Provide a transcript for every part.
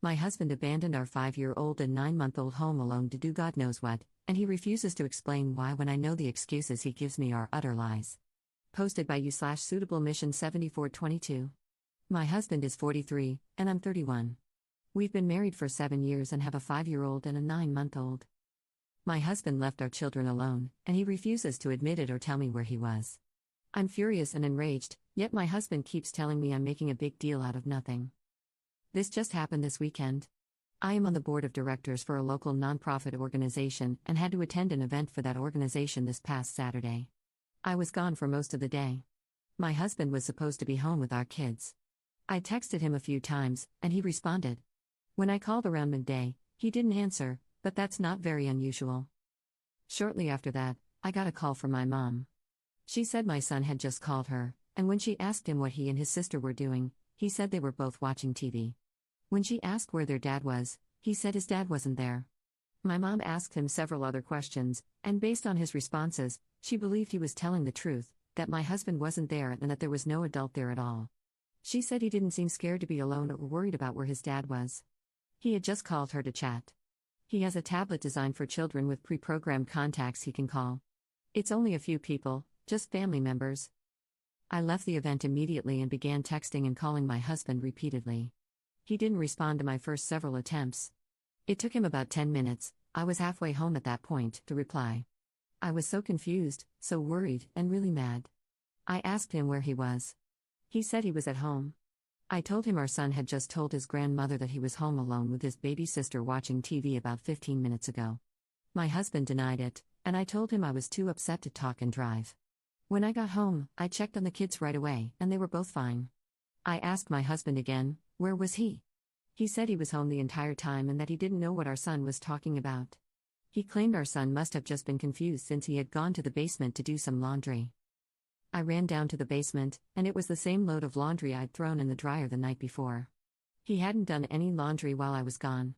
My husband abandoned our 5-year-old and 9-month-old home alone to do God knows what, and he refuses to explain why when I know the excuses he gives me are utter lies. Posted by you/suitable mission 7422. My husband is 43, and I'm 31. We've been married for 7 years and have a 5-year-old and a 9-month-old. My husband left our children alone, and he refuses to admit it or tell me where he was. I'm furious and enraged, yet my husband keeps telling me I'm making a big deal out of nothing. This just happened this weekend. I am on the board of directors for a local nonprofit organization and had to attend an event for that organization this past Saturday. I was gone for most of the day. My husband was supposed to be home with our kids. I texted him a few times, and he responded. When I called around midday, he didn't answer, but that's not very unusual. Shortly after that, I got a call from my mom. She said my son had just called her, and when she asked him what he and his sister were doing, he said they were both watching TV. When she asked where their dad was, he said his dad wasn't there. My mom asked him several other questions, and based on his responses, she believed he was telling the truth, that my husband wasn't there and that there was no adult there at all. She said he didn't seem scared to be alone or worried about where his dad was. He had just called her to chat. He has a tablet designed for children with pre-programmed contacts he can call. It's only a few people, just family members. I left the event immediately and began texting and calling my husband repeatedly. He didn't respond to my first several attempts. It took him about 10 minutes, I was halfway home at that point, to reply. I was so confused, so worried, and really mad. I asked him where he was. He said he was at home. I told him our son had just told his grandmother that he was home alone with his baby sister watching TV about 15 minutes ago. My husband denied it, and I told him I was too upset to talk and drive. When I got home, I checked on the kids right away, and they were both fine. I asked my husband again, where was he? He said he was home the entire time and that he didn't know what our son was talking about. He claimed our son must have just been confused since he had gone to the basement to do some laundry. I ran down to the basement, and it was the same load of laundry I'd thrown in the dryer the night before. He hadn't done any laundry while I was gone.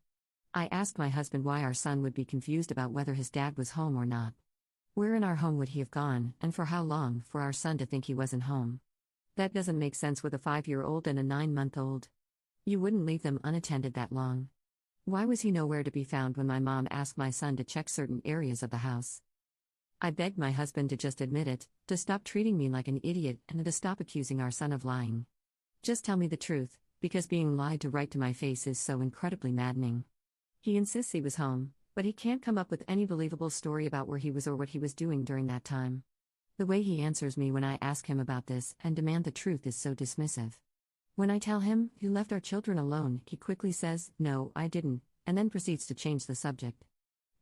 I asked my husband why our son would be confused about whether his dad was home or not. Where in our home would he have gone, and for how long, for our son to think he wasn't home? That doesn't make sense with a 5-year-old and a 9-month-old. You wouldn't leave them unattended that long. Why was he nowhere to be found when my mom asked my son to check certain areas of the house? I begged my husband to just admit it, to stop treating me like an idiot, and to stop accusing our son of lying. Just tell me the truth, because being lied to right to my face is so incredibly maddening. He insists he was home, but he can't come up with any believable story about where he was or what he was doing during that time. The way he answers me when I ask him about this and demand the truth is so dismissive. When I tell him, "You left our children alone," he quickly says, "No, I didn't," and then proceeds to change the subject.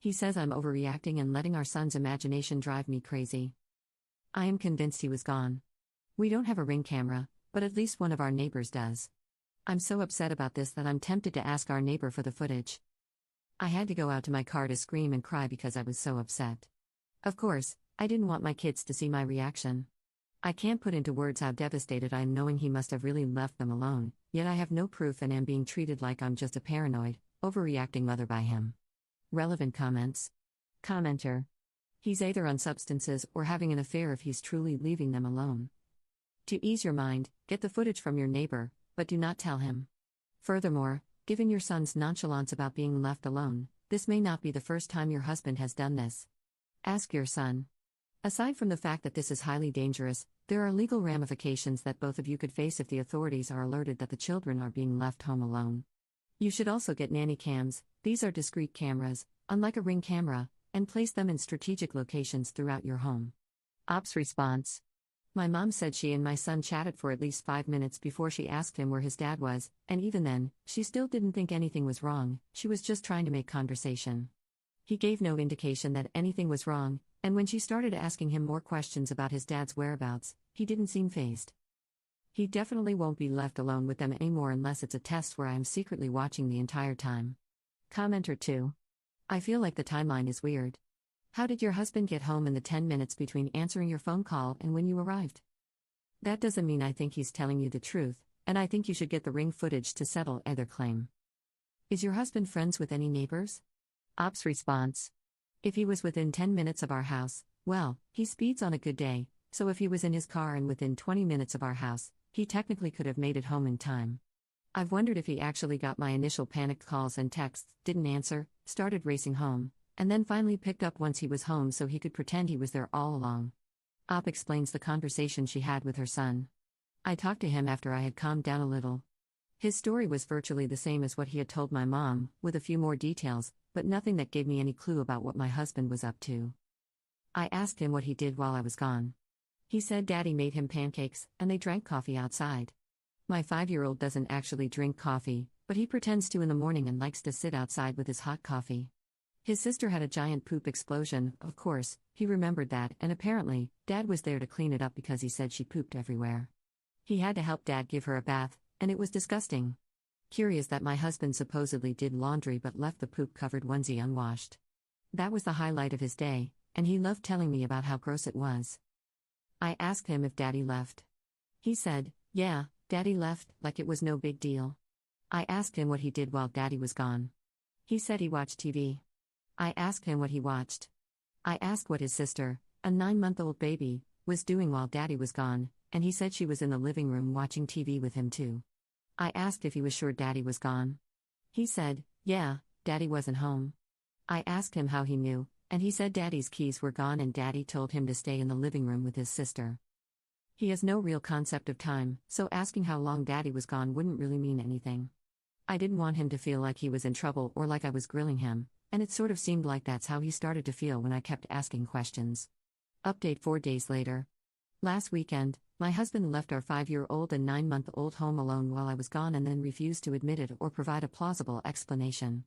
He says I'm overreacting and letting our son's imagination drive me crazy. I am convinced he was gone. We don't have a Ring camera, but at least one of our neighbors does. I'm so upset about this that I'm tempted to ask our neighbor for the footage. I had to go out to my car to scream and cry because I was so upset. Of course, I didn't want my kids to see my reaction. I can't put into words how devastated I am knowing he must have really left them alone, yet I have no proof and am being treated like I'm just a paranoid, overreacting mother by him. Relevant comments. Commenter. He's either on substances or having an affair if he's truly leaving them alone. To ease your mind, get the footage from your neighbor, but do not tell him. Furthermore, given your son's nonchalance about being left alone, this may not be the first time your husband has done this. Ask your son. Aside from the fact that this is highly dangerous, there are legal ramifications that both of you could face if the authorities are alerted that the children are being left home alone. You should also get nanny cams. These are discrete cameras, unlike a Ring camera, and place them in strategic locations throughout your home. Ops response. My mom said she and my son chatted for at least 5 minutes before she asked him where his dad was, and even then, she still didn't think anything was wrong, she was just trying to make conversation. He gave no indication that anything was wrong, and when she started asking him more questions about his dad's whereabouts, he didn't seem fazed. He definitely won't be left alone with them anymore unless it's a test where I am secretly watching the entire time. Commenter 2. I feel like the timeline is weird. How did your husband get home in the 10 minutes between answering your phone call and when you arrived? That doesn't mean I think he's telling you the truth, and I think you should get the Ring footage to settle either claim. Is your husband friends with any neighbors? Ops response. If he was within 10 minutes of our house, well, he speeds on a good day, so if he was in his car and within 20 minutes of our house, he technically could have made it home in time. I've wondered if he actually got my initial panicked calls and texts, didn't answer, started racing home, and then finally picked up once he was home so he could pretend he was there all along. Op explains the conversation she had with her son. I talked to him after I had calmed down a little. His story was virtually the same as what he had told my mom, with a few more details, but nothing that gave me any clue about what my husband was up to. I asked him what he did while I was gone. He said Daddy made him pancakes, and they drank coffee outside. My 5-year-old doesn't actually drink coffee, but he pretends to in the morning and likes to sit outside with his hot coffee. His sister had a giant poop explosion, of course, he remembered that, and apparently, Dad was there to clean it up because he said she pooped everywhere. He had to help Dad give her a bath, and it was disgusting. Curious that my husband supposedly did laundry but left the poop-covered onesie unwashed. That was the highlight of his day, and he loved telling me about how gross it was. I asked him if Daddy left. He said, yeah, Daddy left, like it was no big deal. I asked him what he did while Daddy was gone. He said he watched TV. I asked him what he watched. I asked what his sister, a 9-month-old baby, was doing while Daddy was gone, and he said she was in the living room watching TV with him too. I asked if he was sure Daddy was gone. He said, yeah, Daddy wasn't home. I asked him how he knew, and he said Daddy's keys were gone and Daddy told him to stay in the living room with his sister. He has no real concept of time, so asking how long Daddy was gone wouldn't really mean anything. I didn't want him to feel like he was in trouble or like I was grilling him, and it sort of seemed like that's how he started to feel when I kept asking questions. Update 4 days later. Last weekend, my husband left our 5-year-old and 9-month-old home alone while I was gone and then refused to admit it or provide a plausible explanation.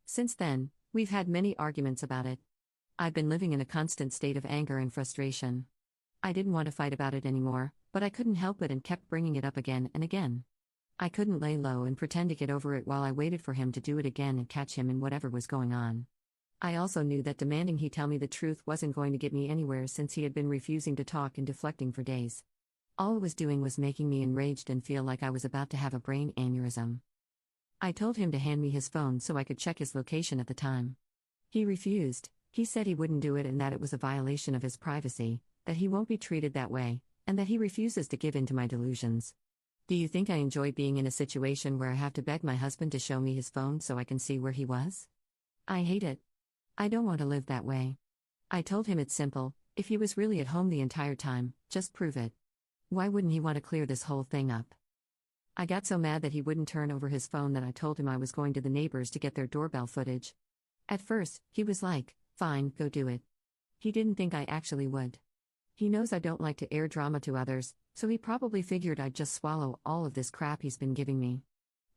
Since then, we've had many arguments about it. I've been living in a constant state of anger and frustration. I didn't want to fight about it anymore, but I couldn't help it and kept bringing it up again and again. I couldn't lay low and pretend to get over it while I waited for him to do it again and catch him in whatever was going on. I also knew that demanding he tell me the truth wasn't going to get me anywhere since he had been refusing to talk and deflecting for days. All it was doing was making me enraged and feel like I was about to have a brain aneurysm. I told him to hand me his phone so I could check his location at the time. He refused. He said he wouldn't do it and that it was a violation of his privacy, that he won't be treated that way, and that he refuses to give in to my delusions. Do you think I enjoy being in a situation where I have to beg my husband to show me his phone so I can see where he was? I hate it. I don't want to live that way. I told him it's simple, if he was really at home the entire time, just prove it. Why wouldn't he want to clear this whole thing up? I got so mad that he wouldn't turn over his phone that I told him I was going to the neighbors to get their doorbell footage. At first, he was like, fine, go do it. He didn't think I actually would. He knows I don't like to air drama to others, so he probably figured I'd just swallow all of this crap he's been giving me.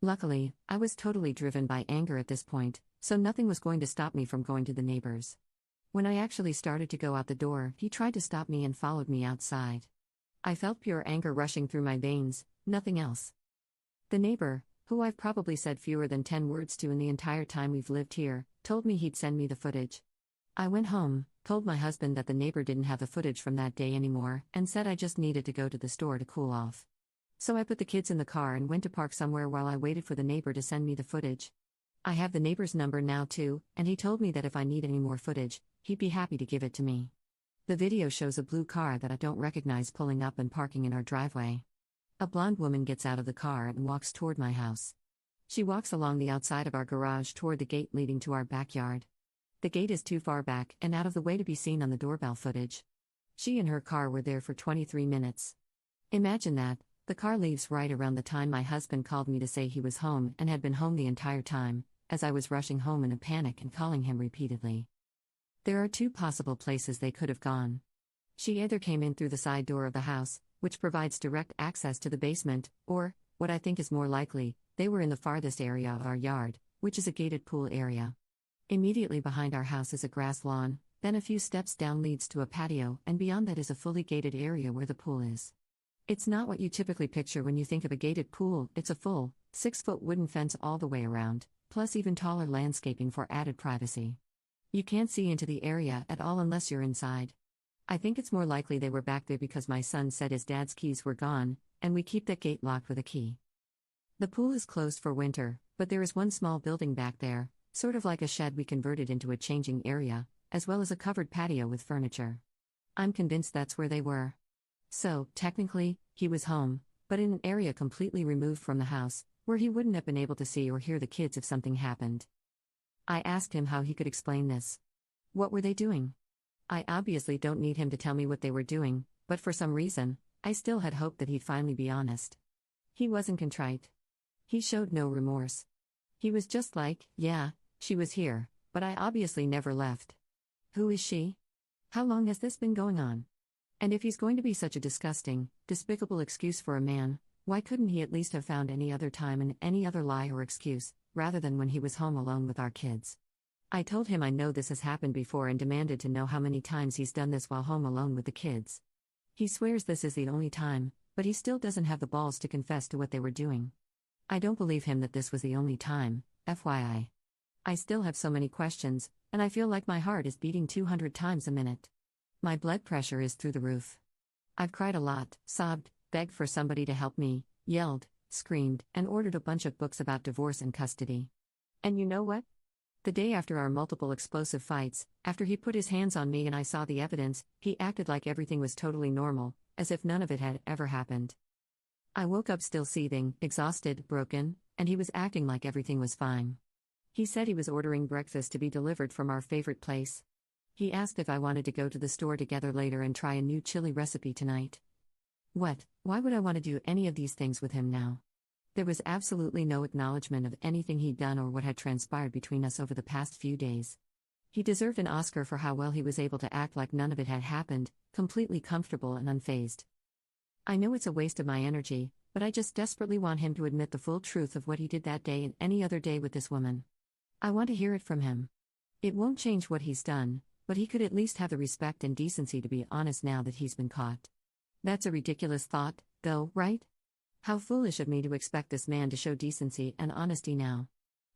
Luckily, I was totally driven by anger at this point, so nothing was going to stop me from going to the neighbors. When I actually started to go out the door, he tried to stop me and followed me outside. I felt pure anger rushing through my veins, nothing else. The neighbor, who I've probably said fewer than 10 words to in the entire time we've lived here, told me he'd send me the footage. I went home, told my husband that the neighbor didn't have the footage from that day anymore, and said I just needed to go to the store to cool off. So I put the kids in the car and went to park somewhere while I waited for the neighbor to send me the footage. I have the neighbor's number now too, and he told me that if I need any more footage, he'd be happy to give it to me. The video shows a blue car that I don't recognize pulling up and parking in our driveway. A blonde woman gets out of the car and walks toward my house. She walks along the outside of our garage toward the gate leading to our backyard. The gate is too far back and out of the way to be seen on the doorbell footage. She and her car were there for 23 minutes. Imagine that, the car leaves right around the time my husband called me to say he was home and had been home the entire time, as I was rushing home in a panic and calling him repeatedly. There are 2 possible places they could have gone. She either came in through the side door of the house, which provides direct access to the basement, or, what I think is more likely, they were in the farthest area of our yard, which is a gated pool area. Immediately behind our house is a grass lawn, then a few steps down leads to a patio, and beyond that is a fully gated area where the pool is. It's not what you typically picture when you think of a gated pool, it's a full, 6-foot wooden fence all the way around, plus even taller landscaping for added privacy. You can't see into the area at all unless you're inside. I think it's more likely they were back there because my son said his dad's keys were gone, and we keep that gate locked with a key. The pool is closed for winter, but there is one small building back there, sort of like a shed we converted into a changing area, as well as a covered patio with furniture. I'm convinced that's where they were. So, technically, he was home, but in an area completely removed from the house, where he wouldn't have been able to see or hear the kids if something happened. I asked him how he could explain this. What were they doing? I obviously don't need him to tell me what they were doing, but for some reason, I still had hoped that he'd finally be honest. He wasn't contrite. He showed no remorse. He was just like, yeah, she was here, but I obviously never left. Who is she? How long has this been going on? And if he's going to be such a disgusting, despicable excuse for a man, why couldn't he at least have found any other time and any other lie or excuse, rather than when he was home alone with our kids? I told him I know this has happened before and demanded to know how many times he's done this while home alone with the kids. He swears this is the only time, but he still doesn't have the balls to confess to what they were doing. I don't believe him that this was the only time, FYI. I still have so many questions, and I feel like my heart is beating 200 times a minute. My blood pressure is through the roof. I've cried a lot, sobbed, begged for somebody to help me, yelled, screamed, and ordered a bunch of books about divorce and custody. And you know what? The day after our multiple explosive fights, after he put his hands on me and I saw the evidence, he acted like everything was totally normal, as if none of it had ever happened. I woke up still seething, exhausted, broken, and he was acting like everything was fine. He said he was ordering breakfast to be delivered from our favorite place. He asked if I wanted to go to the store together later and try a new chili recipe tonight. What? Why would I want to do any of these things with him now? There was absolutely no acknowledgement of anything he'd done or what had transpired between us over the past few days. He deserved an Oscar for how well he was able to act like none of it had happened, completely comfortable and unfazed. I know it's a waste of my energy, but I just desperately want him to admit the full truth of what he did that day and any other day with this woman. I want to hear it from him. It won't change what he's done, but he could at least have the respect and decency to be honest now that he's been caught. That's a ridiculous thought, though, right? How foolish of me to expect this man to show decency and honesty now.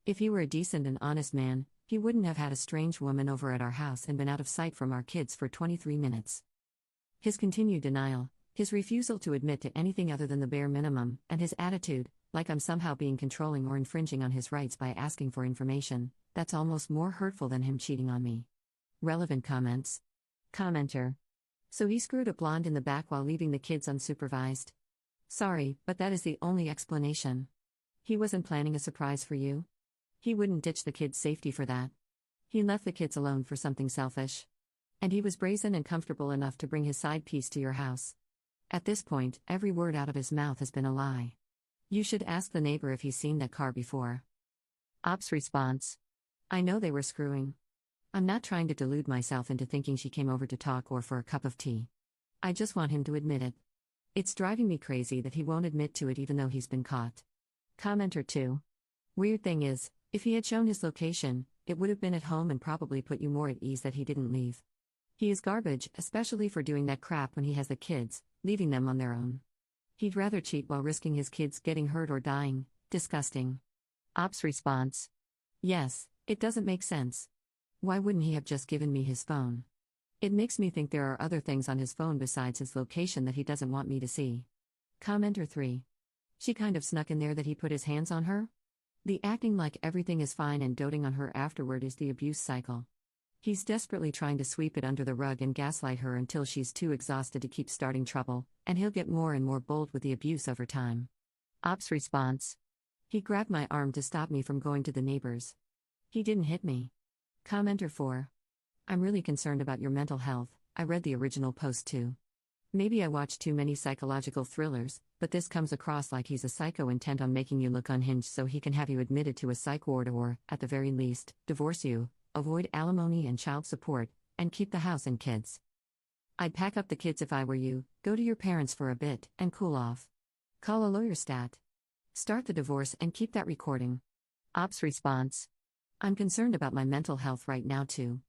If he were a decent and honest man, he wouldn't have had a strange woman over at our house and been out of sight from our kids for 23 minutes. His continued denial, his refusal to admit to anything other than the bare minimum, and his attitude, like I'm somehow being controlling or infringing on his rights by asking for information, that's almost more hurtful than him cheating on me. Relevant comments. Commenter. So he screwed a blonde in the back while leaving the kids unsupervised. Sorry, but that is the only explanation. He wasn't planning a surprise for you? He wouldn't ditch the kids' safety for that. He left the kids alone for something selfish. And he was brazen and comfortable enough to bring his side piece to your house. At this point, every word out of his mouth has been a lie. You should ask the neighbor if he's seen that car before. Ops response. I know they were screwing. I'm not trying to delude myself into thinking she came over to talk or for a cup of tea. I just want him to admit it. It's driving me crazy that he won't admit to it even though he's been caught. Commenter 2. Weird thing is, if he had shown his location, it would have been at home and probably put you more at ease that he didn't leave. He is garbage, especially for doing that crap when he has the kids, leaving them on their own. He'd rather cheat while risking his kids getting hurt or dying. Disgusting. Ops response. Yes, it doesn't make sense. Why wouldn't he have just given me his phone? It makes me think there are other things on his phone besides his location that he doesn't want me to see. Commenter 3. She kind of snuck in there that he put his hands on her? The acting like everything is fine and doting on her afterward is the abuse cycle. He's desperately trying to sweep it under the rug and gaslight her until she's too exhausted to keep starting trouble, and he'll get more and more bold with the abuse over time. Ops response. He grabbed my arm to stop me from going to the neighbors. He didn't hit me. Commenter 4. I'm really concerned about your mental health. I read the original post too. Maybe I watch too many psychological thrillers, but this comes across like he's a psycho intent on making you look unhinged so he can have you admitted to a psych ward or, at the very least, divorce you, avoid alimony and child support, and keep the house and kids. I'd pack up the kids if I were you, go to your parents for a bit, and cool off. Call a lawyer stat. Start the divorce and keep that recording. Ops response. I'm concerned about my mental health right now too.